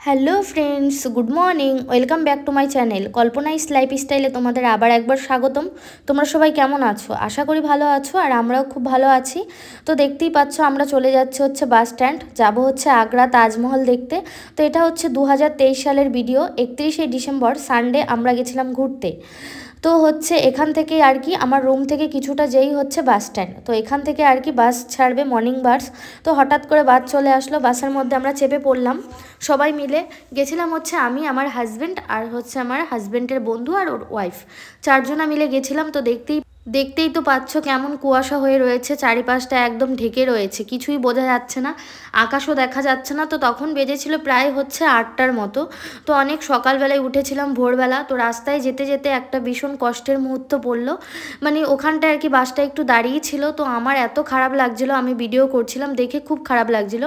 Hello friends, good morning. Welcome back to my channel Kalpana's লাইফস্টাইলে তোমাদের আবার একবার স্বাগতম। তোমরা সবাই কেমন আছো? আশা করি ভালো আছো, আর আমরাও খুব ভালো আছি। তো দেখতেই পাচ্ছ আমরা চলে যাচ্ছি হচ্ছে বাস স্ট্যান্ড, যাব হচ্ছে আগ্রা তাজমহল দেখতে। তো এটা হচ্ছে 2023 সালের ভিডিও। 31শে ডিসেম্বর সানডে আমরা গেছিলাম ঘুরতে। তো হচ্ছে এখান থেকে আর কি আমার রুম থেকে কিছুটা যেই হচ্ছে বাস স্ট্যান্ড, তো এখান থেকে আর কি বাস ছাড়বে, মর্নিং বাস। তো হঠাৎ করে বাস চলে আসলো, বাসের মধ্যে আমরা চেপে পড়লাম। সবাই মিলে গেছিলাম হচ্ছে আমি, আমার হাজব্যান্ড, আর হচ্ছে আমার হাজব্যান্ডের বন্ধু আর ওর ওয়াইফ, চারজনা মিলে গেছিলাম। তো দেখতেই তো পাচ্ছ কেমন কুয়াশা হয়ে রয়েছে, চারিপাশটা একদম ঢেকে রয়েছে, কিছুই বোঝা যাচ্ছে না, আকাশও দেখা যাচ্ছে না। তো তখন বেজেছিল প্রায় হচ্ছে 8টার মতো। তো অনেক সকালবেলায় উঠেছিলাম, ভোরবেলা। তো রাস্তায় যেতে যেতে একটা ভীষণ কষ্টের মুহূর্ত পড়লো, মানে ওখানটায় আর কি বাসটা একটু দাঁড়িয়ে ছিল। তো আমার এত খারাপ লাগছিলো, আমি ভিডিও করছিলাম, দেখে খুব খারাপ লাগছিলো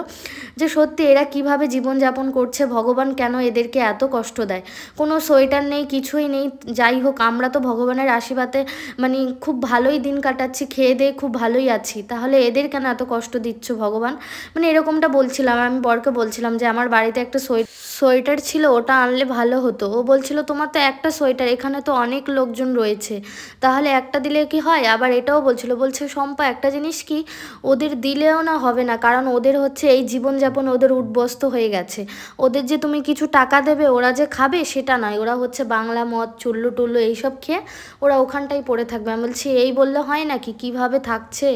যে সত্যি এরা কিভাবে জীবনযাপন করছে, ভগবান কেন এদেরকে এত কষ্ট দেয়। কোনো সোয়েটার নেই, কিছুই নেই। যাই হোক, আমরা তো ভগবানের আশীর্বাদে মানে খুব ভালোই দিন কাটাচ্ছি, খেয়ে দিয়ে খুব ভালোই আছি, তাহলে এদের কেন এত কষ্ট দিচ্ছ ভগবান? মানে এরকমটা বলছিলাম, আমি বরকে বলছিলাম যে আমার বাড়িতে একটা সোয়েটার ছিল, ওটা আনলে ভালো হতো। ও বলছিল তোমার তো একটা সোয়েটার, এখানে তো অনেক লোকজন রয়েছে, তাহলে একটা দিলে কি হয়? আবার এটাও বলছে শম্পা একটা জিনিস কি, ওদের দিলেও না হবে না, কারণ ওদের হচ্ছে এই জীবনযাপন ওদের উঠবস্ত হয়ে গেছে। ওদের যে তুমি কিছু টাকা দেবে ওরা যে খাবে সেটা নয়, ওরা হচ্ছে বাংলা মদ চুল্লু টুল্লু এইসব খেয়ে ওরা ওখানটাই পড়ে থাকবে। আমি বলছি এই বললে হয় নাকি? কিভাবে থাকছে,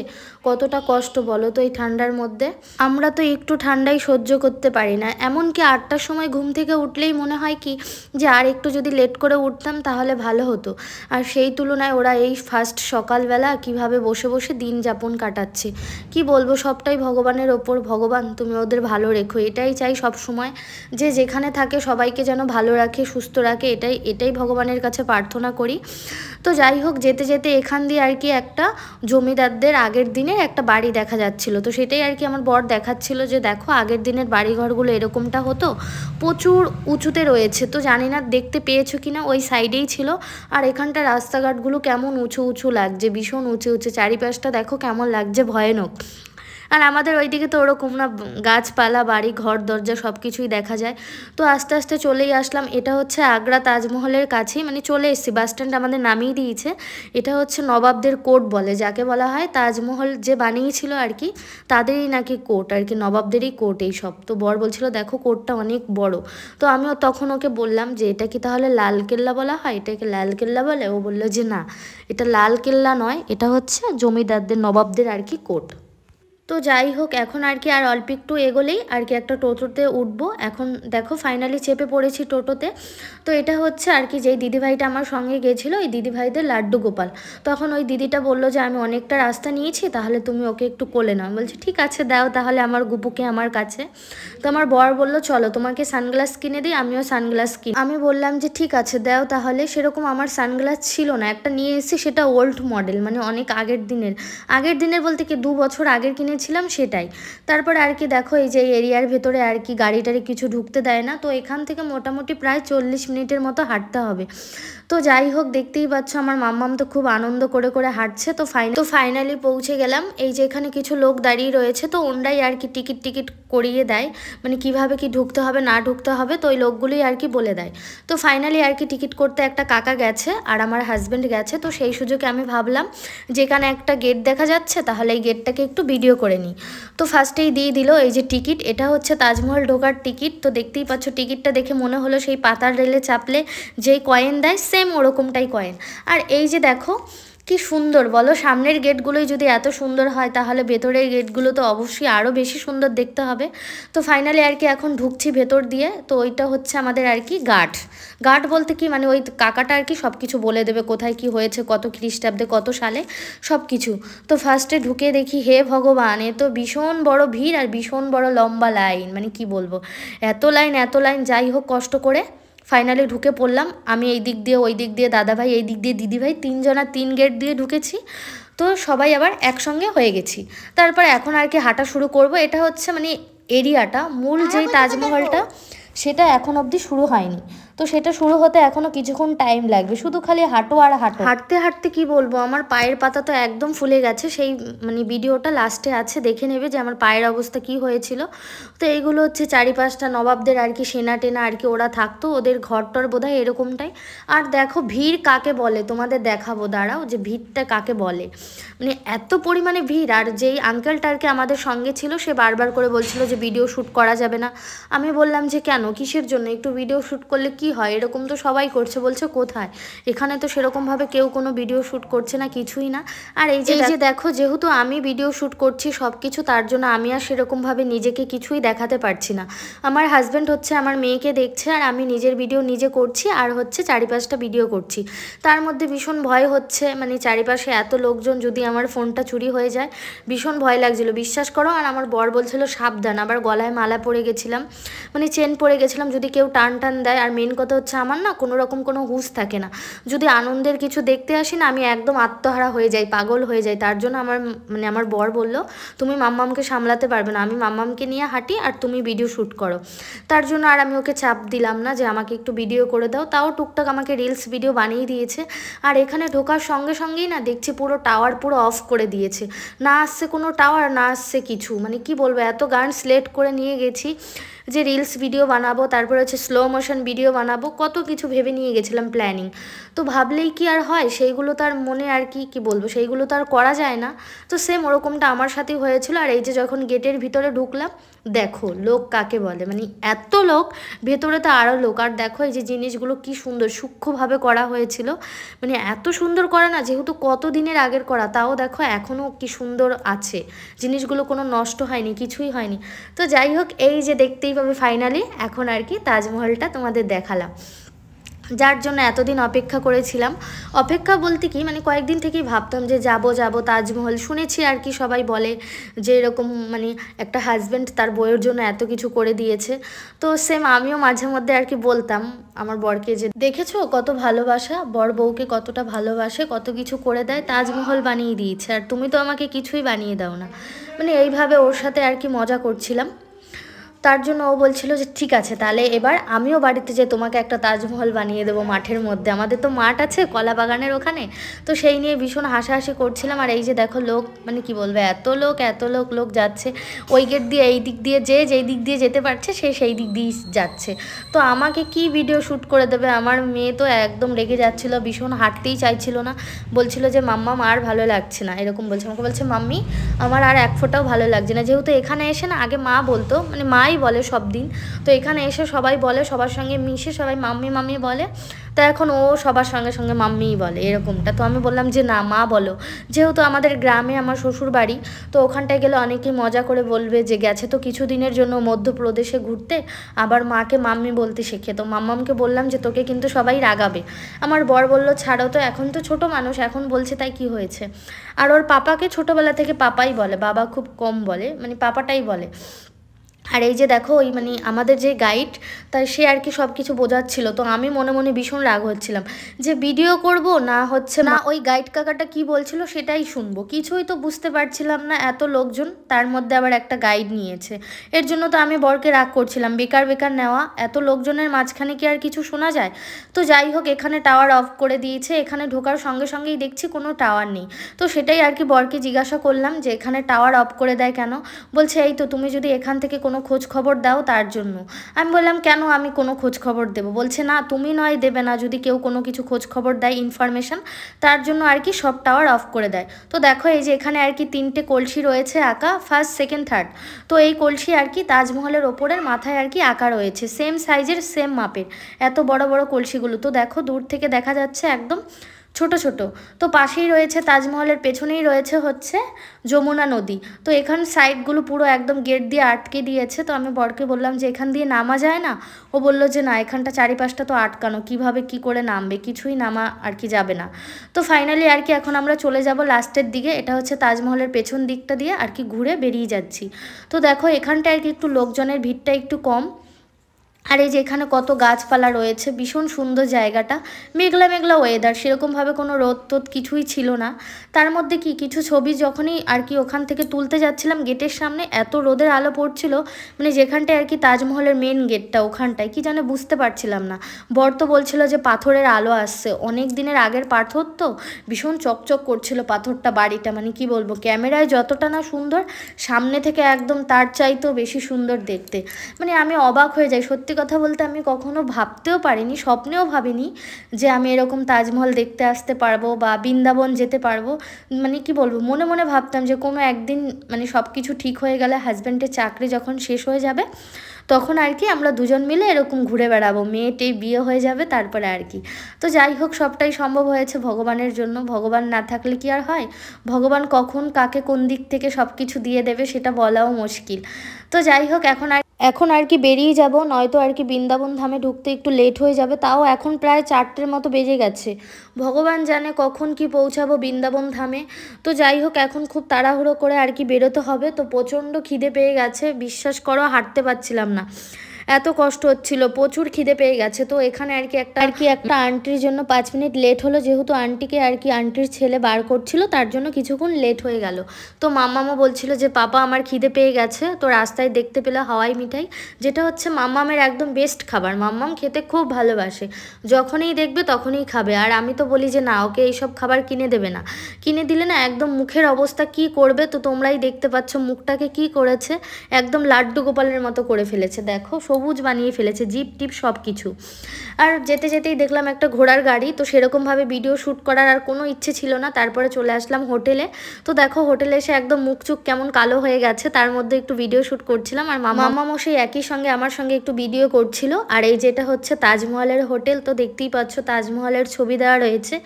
কতটা কষ্ট বলো তো এই ঠান্ডার মধ্যে। আমরা তো একটু ঠান্ডাই সহ্য করতে পারি না, এমনকি 8টার সময় ঘুম থেকে উঠলেই মনে হয় কি যে আর একটু যদি লেট করে উঠতাম তাহলে ভালো হতো। আর সেই তুলনায় ওরা এই ফার্স্ট সকালবেলা কিভাবে বসে বসে দিন যাপন কাটাচ্ছে, কি বলবো, সবটাই ভগবানের ওপর। ভগবান তুমি ওদের ভালো রেখো, এটাই চাই সব সময়, যে যেখানে থাকে সবাইকে যেন ভালো রাখে, সুস্থ রাখে, এটাই ভগবানের কাছে প্রার্থনা করি। তো যাই হোক, যেতে যেতে এখান দিয়ে আর কি একটা জমিদারদের আগের দিনের একটা বাড়ি দেখা যাচ্ছিল। তো সেটাই আর কি আমার বর দেখাচ্ছিল যে দেখো আগের দিনের বাড়িঘরগুলো এরকমটা হতো, প্রচুর উঁচুতে রয়েছে। তো জানি না দেখতে পেয়েছো কিনা, ওই সাইডেই ছিল। আর এখানটা রাস্তাঘাটগুলো কেমন উঁচু উঁচু লাগছে, ভীষণ উঁচু উঁচু, চারিপাশটা দেখো কেমন লাগছে, ভয়ানক। আর আমাদের ওইদিকে তো ওরকম না, গাছপালা, বাড়ি ঘর দরজা সব কিছুই দেখা যায়। তো আস্তে আস্তে চলেই আসলাম। এটা হচ্ছে আগ্রা তাজমহলের কাছেই, মানে চলে এসেছি, বাস স্ট্যান্ড আমাদের নামিয়ে দিয়েছে। এটা হচ্ছে নবাবদের কোর্ট বলে, যাকে বলা হয় তাজমহল যে বানিয়েছিল আর কি, তাদেরই নাকি কোর্ট আর কি, নবাবদেরই কোর্ট এই সব। তো বর বলছিল দেখো কোর্টটা অনেক বড়। তো আমিও তখন ওকে বললাম যে এটা কি তাহলে লালকেল্লা বলা হয়, এটাকে লালকেল্লা বলে? ও বললো যে না, এটা লালকেল্লা নয়, এটা হচ্ছে জমিদারদের নবাবদের আর কি কোর্ট। তো যাই হোক, এখন আর কি আর অল্প একটু এগোলেই আর কি একটা টোটোতে উঠবো। এখন দেখো ফাইনালি চেপে পড়েছি টোটোতে। তো এটা হচ্ছে আর কি যেই দিদিভাইটা আমার সঙ্গে গেছিলো, এই দিদিভাইদের লাড্ডু গোপাল। তখন ওই দিদিটা বললো যে আমি অনেকটা রাস্তা নিয়েছি, তাহলে তুমি ওকে একটু কোলে নাও। বলছি ঠিক আছে দাও তাহলে আমার গুপুকে আমার কাছে। তো আমার বর বললো চলো তোমাকে সানগ্লাস কিনে দিই, আমিও সানগ্লাস কিনি। আমি বললাম যে ঠিক আছে দাও তাহলে। সেরকম আমার সানগ্লাস ছিল না, একটা নিয়ে এসেছি, সেটা ওল্ড মডেল, মানে অনেক আগের দিনের বলতে কি 2 বছর আগের কিনেছিলাম সেটাই। তারপর আর কি দেখো এই যে এরিয়ার ভেতরে আর কি গাড়িটারি কিছু ঢুকতে দেয় না। তো এখান থেকে মোটামুটি প্রায় 40 মিনিটের মতো হাঁটতে হবে। তো যাই হোক, দেখতেই পাচ্ছ আমার মাম্মাম তো খুব আনন্দ করে করে হাঁটছে। তো ফাইনালি পৌঁছে গেলাম। এই যে এখানে কিছু লোক দাঁড়িয়ে রয়েছে, তো ওনরাই আর কি টিকিট করিয়ে দেয়, মানে কিভাবে কি ঢুকতে হবে না ঢুকতে হবে, তো ওই লোকগুলোই আর কি বলে দেয়। তো ফাইনালি আর কি টিকিট করতে একটা কাকা গেছে আর আমার হাজব্যান্ড গেছে। তো সেই সুযোগে আমি ভাবলাম যেখানে একটা গেট দেখা যাচ্ছে তাহলে এই গেটটাকে একটু ভিডিও করে নিই। তো ফার্স্টেই দিয়ে দিল এই যে টিকিট, এটা হচ্ছে তাজমহল ঢোকার টিকিট। তো দেখতেই পাচ্ছ টিকিটটা দেখে মনে হলো সেই পাতার রেলে চাপলে যেই কয়েন দেয় সেম ওরকমটাই কয়েন। আর এই যে দেখো কি সুন্দর বলো, সামনের গেটগুলোই যদি এত সুন্দর হয় তাহলে ভেতরের গেটগুলো তো অবশ্যই আরও বেশি সুন্দর দেখতে হবে। তো ফাইনালি আর কি এখন ঢুকছি ভেতর দিয়ে। তো ওইটা হচ্ছে আমাদের আর কি গার্ড বলতে কি, মানে ওই কাকাটা আর কি সব কিছু বলে দেবে, কোথায় কি হয়েছে, কত খ্রিস্টাব্দে কত সালে সব কিছু। তো ফার্স্টে ঢুকে দেখি হে ভগবান, এ তো ভীষণ বড় ভিড় আর ভীষণ বড় লম্বা লাইন, মানে কি বলবো, এত লাইন। যাই হোক কষ্ট করে ফাইনালি ঢুকে পড়লাম। আমি এই দিক দিয়ে, ওই দিক দিয়ে দাদাভাই, এই দিক দিয়ে দিদিভাই, 3জনা 3 গেট দিয়ে ঢুকেছি। তো সবাই আবার একসঙ্গে হয়ে গেছি। তারপর এখন আর কি হাঁটা শুরু করব। এটা হচ্ছে মানে এরিয়াটা, মূল যেই তাজমহলটা সেটা এখন অবধি শুরু হয়নি। তো তো সেটা শুরু হতে এখনও কিছুক্ষণ টাইম লাগবে, শুধু খালি হাঁটো আর হাঁটো। হাঁটতে হাঁটতে কি বলবো, আমার পায়ের পাতা তো একদম ফুলে গেছে। সেই মানে ভিডিওটা লাস্টে আছে, দেখে নেবে যে আমার পায়ের অবস্থা কি হয়েছিল। তো এইগুলো হচ্ছে চারিপাশটা নবাবদের আর কি সেনা টেনা আর কি ওরা থাকতো, ওদের ঘরটর বোধহয় এরকমটাই। আর দেখো ভিড় কাকে বলে তোমাদের দেখাবো, দাঁড়াও যে ভিড়টা কাকে বলে। মানে এত পরিমাণে ভিড়। আর যেই আঙ্কেলটা আর কি আমাদের সঙ্গে ছিল সে বারবার করে বলছিল যে ভিডিও শ্যুট করা যাবে না। আমি বললাম যে কেন, কিসের জন্য, একটু ভিডিও শ্যুট করলে কি হয়, এরকম তো সবাই করছে। বলছে কোথায়, এখানে তো সেরকমভাবে কেউ কোনো ভিডিও শ্যুট করছে না, কিছুই না। আর এই যে দেখো, যেহেতু আমি ভিডিও শ্যুট করছি সব কিছু, তার জন্য আমি আর সেরকমভাবে নিজেকে কিছুই দেখাতে পারছি না। আমার হাজব্যান্ড হচ্ছে আমার মেয়েকে দেখছে, আর আমি নিজের ভিডিও নিজে করছি, আর হচ্ছে চারিপাশটা ভিডিও করছি। তার মধ্যে ভীষণ ভয় হচ্ছে, মানে চারিপাশে এত লোকজন, যদি আমার ফোনটা চুরি হয়ে যায় ভীষণ ভয় লাগছিল, বিশ্বাস করো। আর আমার বর বলছিল সাবধান, আবার গলায় মালা পরে গেছিলাম, মানে চেন পরে গেছিলাম, যদি কেউ টান টান দেয়। আর মেন কথা হচ্ছে আমার না কোনো রকম কোনো হুঁশ থাকে না, যদি আনন্দের কিছু দেখতে আসি না আমি একদম আত্মহারা হয়ে যাই, পাগল হয়ে যাই। তার জন্য আমার বর বলল তুমি মাম্মামকে সামলাতে পারবে না, আমি মাম্মামকে নিয়ে হাঁটি আর তুমি ভিডিও শ্যুট করো। তার জন্য আর আমি ওকে চাপ দিলাম না যে আমাকে একটু ভিডিও করে দাও, তাও টুকটাক আমাকে রিলস ভিডিও বানিয়ে দিয়েছে। আর এখানে ঢোকার সঙ্গে সঙ্গেই না দেখছি পুরো টাওয়ার পুরো অফ করে দিয়েছে, না আসছে কোনো টাওয়ার, না আসছে কিছু। মানে কি বলবো, এত গান সিলেক্ট করে নিয়ে গেছি যে রিলস ভিডিও বানাবো, তারপরে হচ্ছে স্লো মোশন ভিডিও বানাবো, কত কিছু ভেবে নিয়ে গেছিলাম প্ল্যানিং। তো ভাবলেই কি আর হয়, সেইগুলো তার মনে আর কি বলবো, সেইগুলো তো আর করা যায় না। তো সেম ওরকমটা আমার সাথেই হয়েছিল। আর এই যে যখন গেটের ভিতরে ঢুকলাম, দেখো লোক কাকে বলে, মানে এত লোক, ভেতরে তো আরও লোক। আর দেখো এই যে জিনিসগুলো কি সুন্দর সূক্ষ্মভাবে করা হয়েছিল, মানে এত সুন্দর করা না, যেহেতু কত দিনের আগের করা, তাও দেখো এখনও কি সুন্দর আছে জিনিসগুলো, কোনো নষ্ট হয়নি, কিছুই হয়নি। তো যাই হোক, এই যে দেখতেই পাবে ফাইনালি এখন আর কি তাজমহলটা তোমাদের দেখালাম, যার জন্য এতদিন অপেক্ষা করেছিলাম। অপেক্ষা বলতে কি, মানে কয়েকদিন থেকেই ভাবতাম যে যাব তাজমহল, শুনেছি আর কি সবাই বলে যে এরকম মানে একটা হাজব্যান্ড তার বউয়ের জন্য এত কিছু করে দিয়েছে। তো সেম আমিও মাঝে মধ্যে আর কি বলতাম আমার বরকে যে দেখেছো কত ভালোবাসা, বর বউকে কতটা ভালোবাসে, কত কিছু করে দেয়, তাজমহল বানিয়ে দিয়েছে আর তুমি তো আমাকে কিছুই বানিয়ে দাও না। মানে এইভাবে ওর সাথে আর কি মজা করছিলাম। তার জন্য ও বলছিল যে ঠিক আছে তাহলে এবার আমিও বাড়িতে যে তোমাকে একটা তাজমহল বানিয়ে দেবো মাঠের মধ্যে, আমাদের তো মাঠ আছে কলা বাগানের ওখানে। তো সেই নিয়ে ভীষণ হাসাহাসি করছিলাম। আর এই যে দেখো লোক, মানে কি বলবো, এত লোক যাচ্ছে ওই গেট দিয়ে, এই দিক দিয়ে, যেই দিক দিয়ে যেতে পারছে সে সেই দিক দিয়েই যাচ্ছে। তো আমাকে কি ভিডিও শ্যুট করে দেবে, আমার মেয়ে তো একদম রেগে যাচ্ছিলো, ভীষণ হাঁটতেই চাইছিল না, বলছিল যে মাম্মা আর ভালো লাগছে না, এরকম বলছে। আমাকে বলছে মাম্মি আমার আর এক ফোঁটাও ভালো লাগছে না। যেহেতু এখানে এসে না, আগে মা বলতো, মানে মাই বলে সব দিন, তো এখানে এসে সবাই বলে, সবার সঙ্গে মিশে সবাই মাম্মি বলে, তো এখন ও সবার সঙ্গে মাম্মিই বলে এরকমটা। তো আমি বললাম যে না মা বলো, যেহেতু আমাদের গ্রামে আমার শ্বশুর বাড়ি, তো ওখানটায় গেলে অনেকেই মজা করে বলবে যে গেছে তো কিছুদিনের জন্য মধ্যপ্রদেশে ঘুরতে, আবার মাকে মাম্মি বলতে শেখে। তো মাম্মামকে বললাম যে তোকে কিন্তু সবাই রাগাবে। আমার বর বললো ছাড়ো তো, এখন তো ছোট মানুষ, এখন বলছে তাই কি হয়েছে। আর ওর পাপাকে ছোটোবেলা থেকে পাপাই বলে, বাবা খুব কম বলে, মানে পাপাটাই বলে। আর এই যে দেখো ওই মানে আমাদের যে গাইড, তাই সে আর কি সব কিছু বোঝাচ্ছিল। তো আমি মনে মনে ভীষণ রাগ হচ্ছিলাম যে ভিডিও করব না, হচ্ছে না ওই গাইড কাকাটা কি বলছিল সেটাই শুনবো, কিছুই তো বুঝতে পারছিলাম না। এত লোকজন, তার মধ্যে আবার একটা গাইড নিয়েছে, এর জন্য তো আমি বরকে রাগ করছিলাম, বেকার নেওয়া, এত লোকজনের মাঝখানে কি আর কিছু শোনা যায়। তো যাই হোক, এখানে টাওয়ার অফ করে দিয়েছে, এখানে ঢোকার সঙ্গেই দেখছি কোনো টাওয়ার নেই। তো সেটাই আর কি বরকে জিজ্ঞাসা করলাম যে এখানে টাওয়ার অফ করে দেয় কেন। বলছে এই তো তুমি যদি এখান থেকে কোনো খোঁজ খবর দাও তার জন্য। আমি বললাম কেন আমি কোনো খোঁজ খবর দেবো। বলছে না তুমি নয় দেবে না, যদি কেউ কোনো কিছু খোঁজ খবর দেয় ইনফরমেশন, তার জন্য আর কি সব টাওয়ার অফ করে দেয়। তো দেখো এই যে এখানে আর কি 3টে কলসি রয়েছে আঁকা, ফার্স্ট সেকেন্ড থার্ড। তো এই কলসি আর কি তাজমহলের ওপরের মাথায় আর কি আঁকা রয়েছে, সেম সাইজের সেম মাপের, এত বড় কলসিগুলো। তো দেখো দূর থেকে দেখা যাচ্ছে একদম ছোট ছোট। তো পাশেই রয়েছে তাজমহলের পেছনেই রয়েছে হচ্ছে যমুনা নদী। তো এখান সাইডগুলো পুরো একদম গেট দিয়ে আটকে দিয়েছে। তো আমি বরকে বললাম যে এখান দিয়ে নামা যায় না। ও বললো যে না, এখানটা চারিপাশটা তো আটকানো, কিভাবে কি করে নামবে, কিছুই নামা আর কি যাবে না। তো ফাইনালি আর কি এখন আমরা চলে যাব লাস্টের দিকে, এটা হচ্ছে তাজমহলের পেছন দিকটা দিয়ে আর কি ঘুরে বেরিয়ে যাচ্ছি। তো দেখো এখানটা আর কি একটু লোকজনের ভিড়টা একটু কম। আর এই যে এখানে কত গাছপালা রয়েছে, ভীষণ সুন্দর জায়গাটা, মেঘলা মেঘলা ওয়েদার, সেরকমভাবে কোনো রোদ টোদ কিছুই ছিল না। তার মধ্যে কি কিছু ছবি যখনই আর কি ওখান থেকে তুলতে যাচ্ছিলাম, গেটের সামনে এত রোদের আলো পড়ছিল, মানে যেখানটায় আর কি তাজমহলের মেন গেটটা ওখানটায় কি জানে বুঝতে পারছিলাম না। বর তো বলছিল যে পাথরের আলো আসছে, অনেক দিনের আগের পাথর তো ভীষণ চকচক করছিল পাথরটা, বাড়িটা মানে কি বলবো, ক্যামেরায় যতটা না সুন্দর, সামনে থেকে একদম তার চাইতেও বেশি সুন্দর দেখতে। মানে আমি অবাক হয়ে যাই, সত্যি কথা বলতে আমি কখনো ভাবতেও পারিনি, স্বপ্নেও ভাবিনি যে আমি এরকম তাজমহল দেখতে আসতে পারবো বা বৃন্দাবন যেতে পারবো। মানে কি বলবো, মনে মনে ভাবতাম যে কোনো একদিন মানে সব কিছু ঠিক হয়ে গেলে, হাজব্যান্ডের চাকরি যখন শেষ হয়ে যাবে তখন আর কি আমরা দুজন মিলে এরকম ঘুরে বেড়াবো, মেয়েটেই বিয়ে হয়ে যাবে তারপরে আর কি। তো যাই হোক, সবটাই সম্ভব হয়েছে ভগবানের জন্য, ভগবান না থাকলে কি আর হয়, ভগবান কখন কাকে কোন দিক থেকে সব কিছু দিয়ে দেবে সেটা বলাও মুশকিল। তো যাই হোক, এখন আর কি বেরিয়ে যাব, নয়তো আর কি বৃন্দাবন ধামে ঢুকতে একটু লেট হয়ে যাবে, তাও এখন প্রায় 4টের মতো বেজে গেছে, ভগবান জানে কখন কি পৌঁছাবো বৃন্দাবন ধামে। তো যাই হোক, এখন খুব তাড়াহুড়ো করে আর কি বেরোতে হবে। তো প্রচণ্ড খিদে পেয়ে গেছে, বিশ্বাস করো হাঁটতে পারছিলাম না, এত কষ্ট হচ্ছিল, প্রচুর খিদে পেয়ে গেছে। তো এখানে আর কি একটা আন্টির জন্য 5 মিনিট লেট হলো, যেহেতু আন্টিকে আর কি আন্টির ছেলে বার করছিল, তার জন্য কিছুক্ষণ লেট হয়ে গেল। তো মাম্মামও বলছিল যে পাপা আমার খিদে পেয়ে গেছে। তো রাস্তায় দেখতে পেলে হাওয়াই মিঠাই, যেটা হচ্ছে মাম্মামের একদম বেস্ট খাবার, মাম্মাম খেতে খুব ভালোবাসে, যখনই দেখবে তখনই খাবে। আর আমি তো বলি যে না, ওকে এইসব খাবার কিনে দেবে না, কিনে দিলে না একদম মুখের অবস্থা কি করবে, তো তোমরাই দেখতে পাচ্ছ মুখটাকে কি করেছে, একদম লাড্ডু গোপালের মতো করে ফেলেছে, দেখো সবুজ বানিয়ে ফেলেছে, জিপ টিপ সব কিছু। আর যেতে যেতেই দেখলাম একটা ঘোড়ার গাড়ি, তো সেরকমভাবে ভিডিও শ্যুট করার আর কোনো ইচ্ছে ছিল না। তারপরে চলে আসলাম হোটেলে। তো দেখো হোটেলে এসে একদম মুখ চুখ কেমন কালো হয়ে গেছে, তার মধ্যে একটু ভিডিও শ্যুট করছিলাম, আর মামা মশাই একই সঙ্গে আমার সঙ্গে একটু ভিডিও করছিল। আর এই যেটা হচ্ছে তাজমহলের হোটেল, তো দেখতেই পাচ্ছ তাজমহলের ছবি দেওয়া রয়েছে।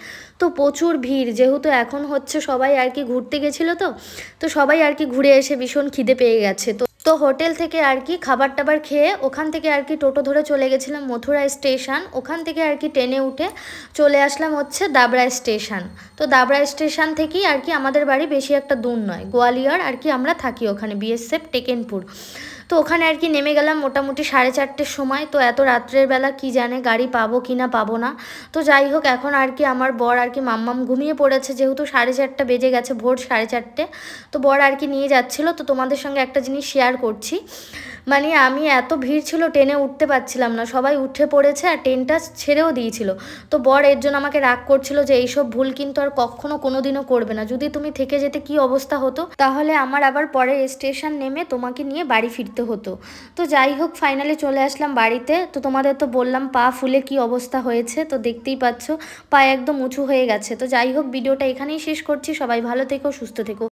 তো প্রচুর ভিড়, যেহেতু এখন হচ্ছে সবাই আর কি ঘুরতে গেছিলো, তো সবাই আর কি ঘুরে এসে ভীষণ খিদে পেয়ে গেছে। তো হোটেল থেকে আর কি খাবার টাবার খেয়ে ওখান থেকে আর কি টোটো ধরে চলে গেছিলাম মথুরা স্টেশন, ওখান থেকে আর কি ট্রেনে উঠে চলে আসলাম হচ্ছে দাবরা স্টেশন। তো দাবরা স্টেশন থেকেই আর কি আমাদের বাড়ি বেশি একটা দূর নয়, গোয়ালিয়র আর কি আমরা থাকি ওখানে, বিএসএফ টেকেনপুর। তো ওখানে আর কি নেমে গেলাম মোটামুটি 4:30-র সময়। তো এত রাত্রের বেলা কি জানে গাড়ি পাবো কি না পাবো না। তো যাই হোক, এখন আর কি আমার বর আর কি মাম্মাম ঘুমিয়ে পড়েছে, যেহেতু 4:30 বেজে গেছে, ভোর 4:30। তো বর আর কি নিয়ে যাচ্ছিলো। তো তোমাদের সঙ্গে একটা জিনিস শেয়ার করছি, মানে আমি এত ভিড় ছিল ট্রেনে উঠতে পারছিলাম না, সবাই উঠে পড়েছে আর ট্রেনটা ছেড়েও দিয়েছিল। তো বর এর জন্য আমাকে রাগ করছিল যে এইসব ভুল কিন্তু আর কখনো কোনোদিনও করবে না, যদি তুমি থেকে যেতে কি অবস্থা হতো, তাহলে আমার আবার পরের স্টেশন নেমে তোমাকে নিয়ে বাড়ি ফিরতে হতো। তো যাই হোক, ফাইনালি চলে আসলাম বাড়িতে। তো তোমাদের তো বললাম পা ফুলে কি অবস্থা হয়েছে, তো দেখতেই পাচ্ছ পা একদম উঁচু হয়ে গেছে। তো যাই হোক, ভিডিওটা এখানেই শেষ করছি, সবাই ভালো থেকো, সুস্থ থেকো।